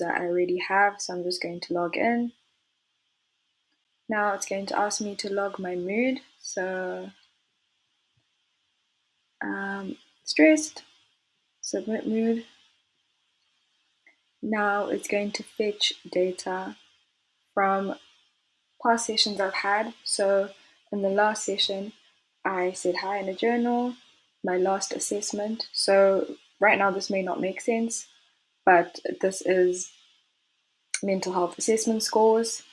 I already have, so I'm just going to log in. Now it's going to ask me to log my mood. So stressed, submit mood. Now it's going to fetch data from past sessions I've had. So in the last session, I said hi in a journal, my last assessment. So right now this may not make sense, but this is mental health assessment scores,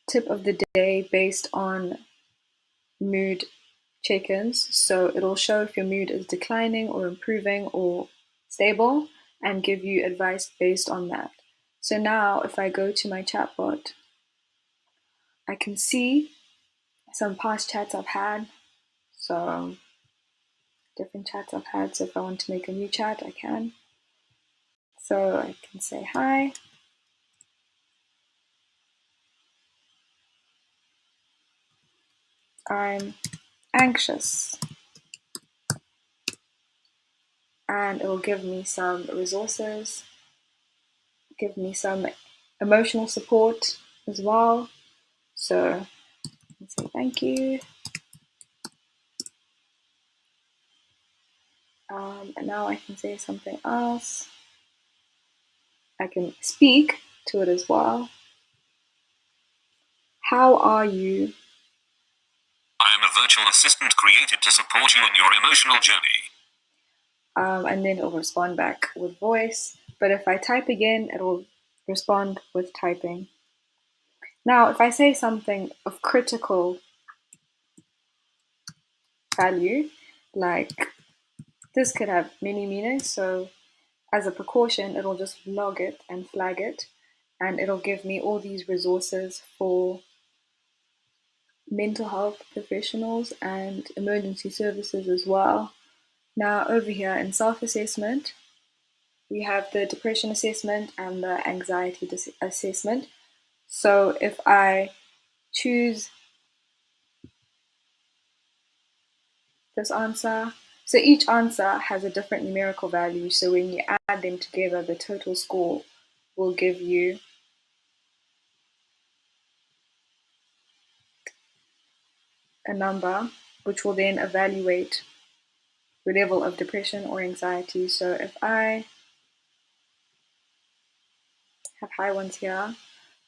tip of the day based on mood check-ins. So it'll show if your mood is declining or improving or stable and give you advice based on that. So now if I go to my chatbot, I can see some past chats I've had. So different chats I've had. So if I want to make a new chat, I can. So I can say hi. I'm anxious. And it will give me some resources, give me some emotional support as well. So I can say thank you. And now I can say something else. I can speak to it as well. How are you? I am a virtual assistant created to support you on your emotional journey. And then it'll respond back with voice. But if I type again, it'll respond with typing. Now, if I say something of critical value, like this could have many meanings. So as a precaution, it'll just log it and flag it, and it'll give me all these resources for mental health professionals and emergency services as well. Now over here in self-assessment, we have the depression assessment and the anxiety assessment. So if I choose this answer, so each answer has a different numerical value. So when you add them together, the total score will give you a number, which will then evaluate the level of depression or anxiety. So if I have high ones here,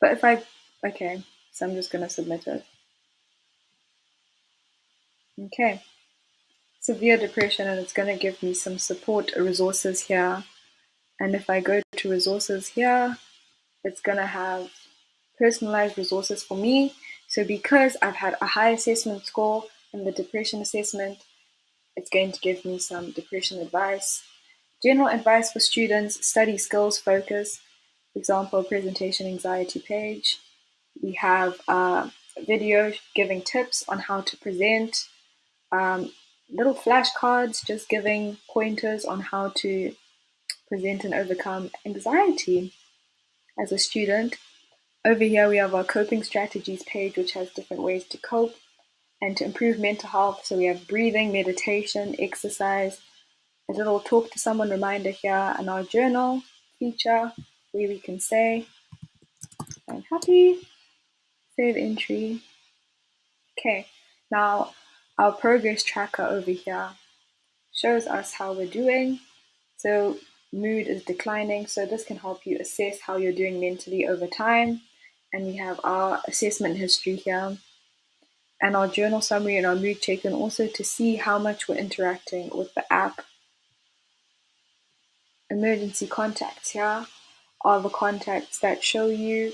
but if okay, so I'm just going to submit it. Okay, severe depression, and it's going to give me some support resources here. And if I go to resources here, it's going to have personalized resources for me. So because I've had a high assessment score in the depression assessment, it's going to give me some depression advice. General advice for students, study skills focus, for example, presentation anxiety page. We have a video giving tips on how to present, little flashcards just giving pointers on how to present and overcome anxiety as a student. Over here we have our coping strategies page, which has different ways to cope and to improve mental health. So we have breathing, meditation, exercise, a little talk to someone reminder here, and our journal feature where we can say, I'm happy, save entry. Okay, now our progress tracker over here shows us how we're doing. So mood is declining, so this can help you assess how you're doing mentally over time. And we have our assessment history here and our journal summary and our mood check-in also to see how much we're interacting with the app. Emergency contacts here are the contacts that show you.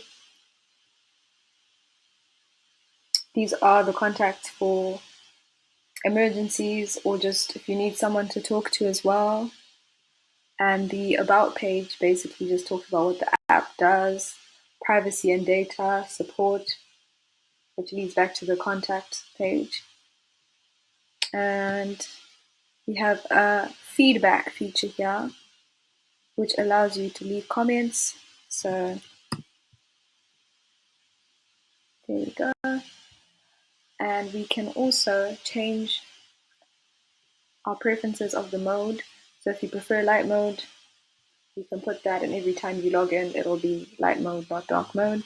These are the contacts for emergencies or just if you need someone to talk to as well. And the about page basically just talks about what the app does, privacy and data support, which leads back to the contact page. And we have a feedback feature here, which allows you to leave comments. So there we go. And we can also change our preferences of the mode. So if you prefer light mode, You can put that, and every time you log in, it'll be light mode, not dark mode.